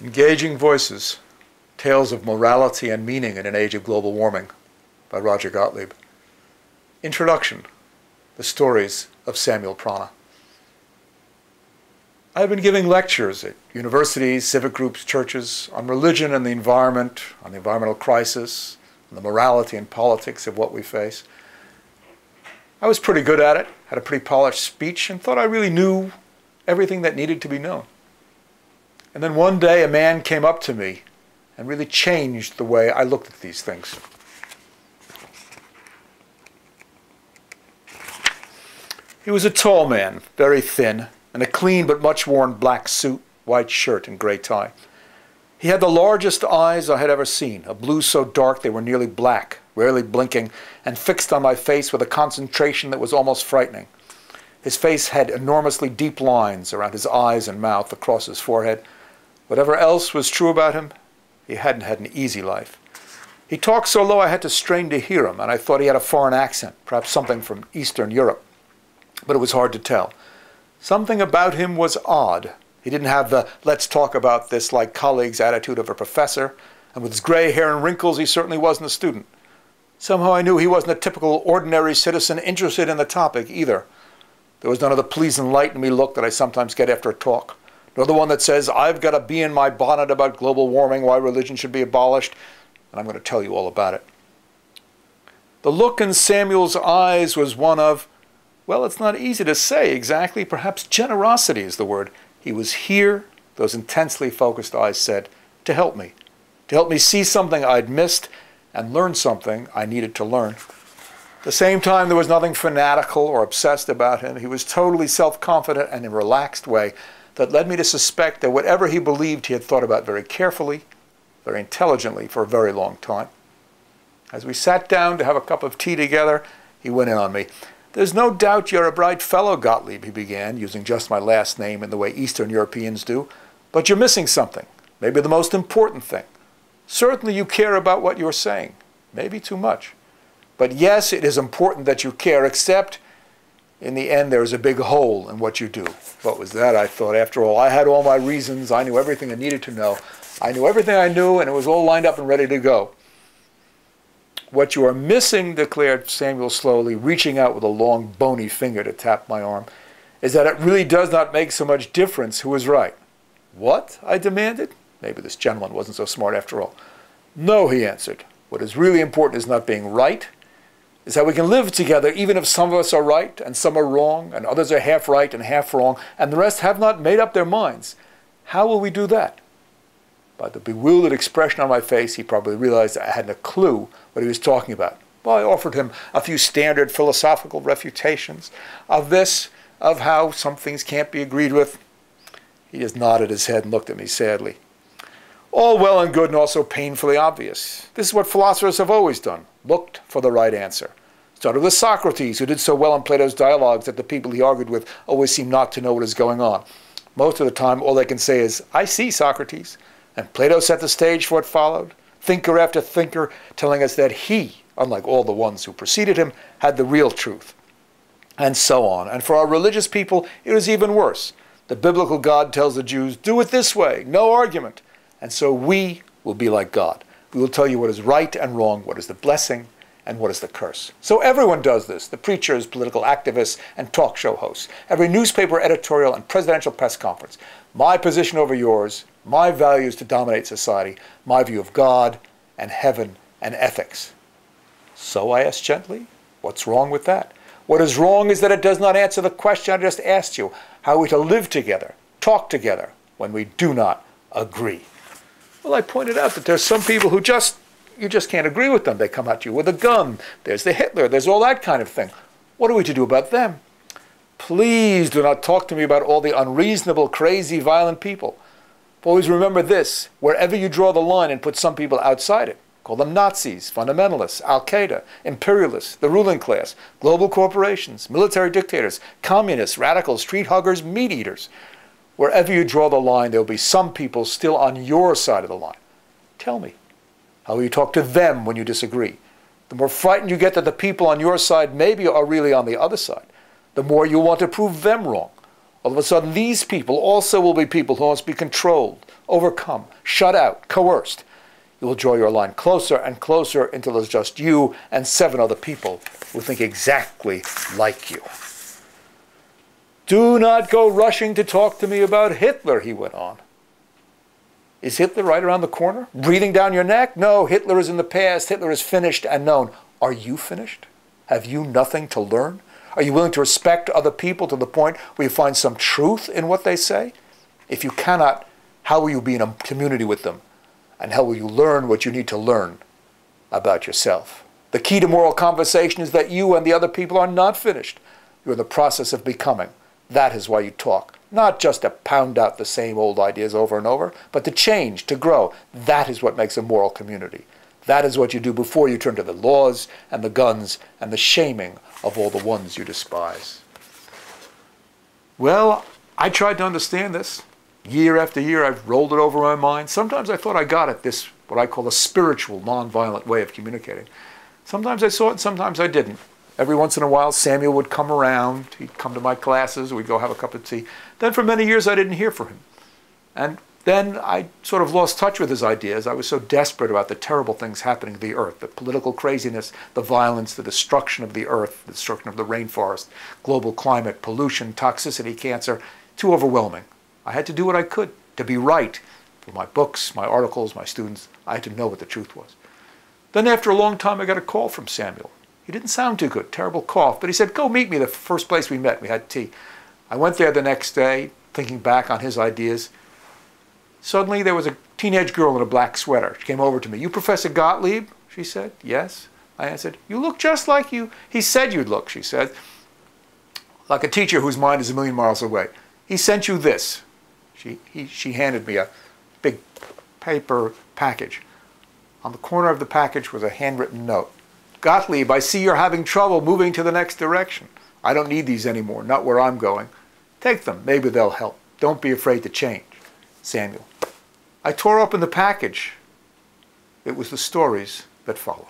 Engaging Voices, Tales of Morality and Meaning in an Age of Global Warming by Roger Gottlieb. Introduction, the stories of Samuel Prana. I have been giving lectures at universities, civic groups, churches on religion and the environment, on the environmental crisis, on the morality and politics of what we face. I was pretty good at it, had a pretty polished speech, and thought I really knew everything that needed to be known. And then one day a man came up to me and really changed the way I looked at these things. He was a tall man, very thin, in a clean but much worn black suit, white shirt, and gray tie. He had the largest eyes I had ever seen, a blue so dark they were nearly black, rarely blinking, and fixed on my face with a concentration that was almost frightening. His face had enormously deep lines around his eyes and mouth, across his forehead. Whatever else was true about him, he hadn't had an easy life. He talked so low I had to strain to hear him, and I thought he had a foreign accent, perhaps something from Eastern Europe. But it was hard to tell. Something about him was odd. He didn't have the let's talk about this like colleagues attitude of a professor, and with his gray hair and wrinkles he certainly wasn't a student. Somehow I knew he wasn't a typical ordinary citizen interested in the topic either. There was none of the please enlighten me look that I sometimes get after a talk, nor the one that says, I've got to be in my bonnet about global warming, why religion should be abolished, and I'm going to tell you all about it. The look in Samuel's eyes was one of, well, it's not easy to say exactly, perhaps generosity is the word. He was here, those intensely focused eyes said, to help me see something I'd missed and learn something I needed to learn. At the same time, there was nothing fanatical or obsessed about him. He was totally self-confident and in a relaxed way that led me to suspect that whatever he believed he had thought about very carefully, very intelligently for a very long time. As we sat down to have a cup of tea together, he went in on me. There's no doubt you're a bright fellow, Gottlieb, he began, using just my last name in the way Eastern Europeans do, but you're missing something, maybe the most important thing. Certainly you care about what you're saying, maybe too much. But yes, it is important that you care, except in the end there is a big hole in what you do. What was that, I thought? After all, I had all my reasons, I knew everything I needed to know. I knew everything I knew, and it was all lined up and ready to go. What you are missing, declared Samuel slowly, reaching out with a long, bony finger to tap my arm, is that it really does not make so much difference who is right. What? I demanded. Maybe this gentleman wasn't so smart after all. No, he answered. What is really important is not being right. Is how we can live together even if some of us are right and some are wrong and others are half right and half wrong and the rest have not made up their minds. How will we do that? By the bewildered expression on my face, he probably realized I hadn't a clue what he was talking about. Well, I offered him a few standard philosophical refutations of this, of how some things can't be agreed with. He just nodded his head and looked at me sadly. All well and good and also painfully obvious. This is what philosophers have always done, looked for the right answer. Started with Socrates, who did so well in Plato's dialogues that the people he argued with always seemed not to know what is going on. Most of the time, all they can say is, I see, Socrates. And Plato set the stage for what followed, thinker after thinker telling us that he, unlike all the ones who preceded him, had the real truth. And so on. And for our religious people, it was even worse. The biblical God tells the Jews, do it this way, no argument. And so we will be like God. We will tell you what is right and wrong, what is the blessing and what is the curse. So everyone does this, the preachers, political activists, and talk show hosts. Every newspaper editorial and presidential press conference. My position over yours, my values to dominate society, my view of God and heaven and ethics. So I asked gently, what's wrong with that? What is wrong is that it does not answer the question I just asked you. How are we to live together, talk together, when we do not agree? Well, I pointed out that there's some people who you just can't agree with them. They come at you with a gun. There's the Hitler. There's all that kind of thing. What are we to do about them? Please do not talk to me about all the unreasonable, crazy, violent people. But always remember this, wherever you draw the line and put some people outside it, call them Nazis, fundamentalists, Al-Qaeda, imperialists, the ruling class, global corporations, military dictators, communists, radicals, street huggers, meat eaters. Wherever you draw the line, there will be some people still on your side of the line. Tell me, how will you talk to them when you disagree? The more frightened you get that the people on your side maybe are really on the other side, the more you want to prove them wrong. All of a sudden, these people also will be people who must be controlled, overcome, shut out, coerced. You will draw your line closer and closer until there's just you and 7 other people who think exactly like you. Do not go rushing to talk to me about Hitler, he went on. Is Hitler right around the corner, breathing down your neck? No, Hitler is in the past. Hitler is finished and known. Are you finished? Have you nothing to learn? Are you willing to respect other people to the point where you find some truth in what they say? If you cannot, how will you be in a community with them? And how will you learn what you need to learn about yourself? The key to moral conversation is that you and the other people are not finished. You're in the process of becoming. That is why you talk. Not just to pound out the same old ideas over and over, but to change, to grow. That is what makes a moral community. That is what you do before you turn to the laws and the guns and the shaming of all the ones you despise. Well, I tried to understand this. Year after year, I've rolled it over my mind. Sometimes I thought I got it, this, what I call a spiritual, nonviolent way of communicating. Sometimes I saw it, sometimes I didn't. Every once in a while, Samuel would come around. He'd come to my classes. We'd go have a cup of tea. Then for many years, I didn't hear from him. And then I sort of lost touch with his ideas. I was so desperate about the terrible things happening to the earth, the political craziness, the violence, the destruction of the earth, the destruction of the rainforest, global climate, pollution, toxicity, cancer. Too overwhelming. I had to do what I could to be right for my books, my articles, my students. I had to know what the truth was. Then after a long time, I got a call from Samuel. He didn't sound too good, terrible cough, but he said, go meet me the first place we met. We had tea. I went there the next day, thinking back on his ideas. Suddenly, there was a teenage girl in a black sweater. She came over to me. You Professor Gottlieb? She said. Yes. I answered, you look just like you. He said you'd look, she said. Like a teacher whose mind is a million miles away. He sent you this. She handed me a big paper package. On the corner of the package was a handwritten note. Gottlieb, I see you're having trouble moving to the next direction. I don't need these anymore, not where I'm going. Take them, maybe they'll help. Don't be afraid to change. Samuel. I tore open the package. It was the stories that follow.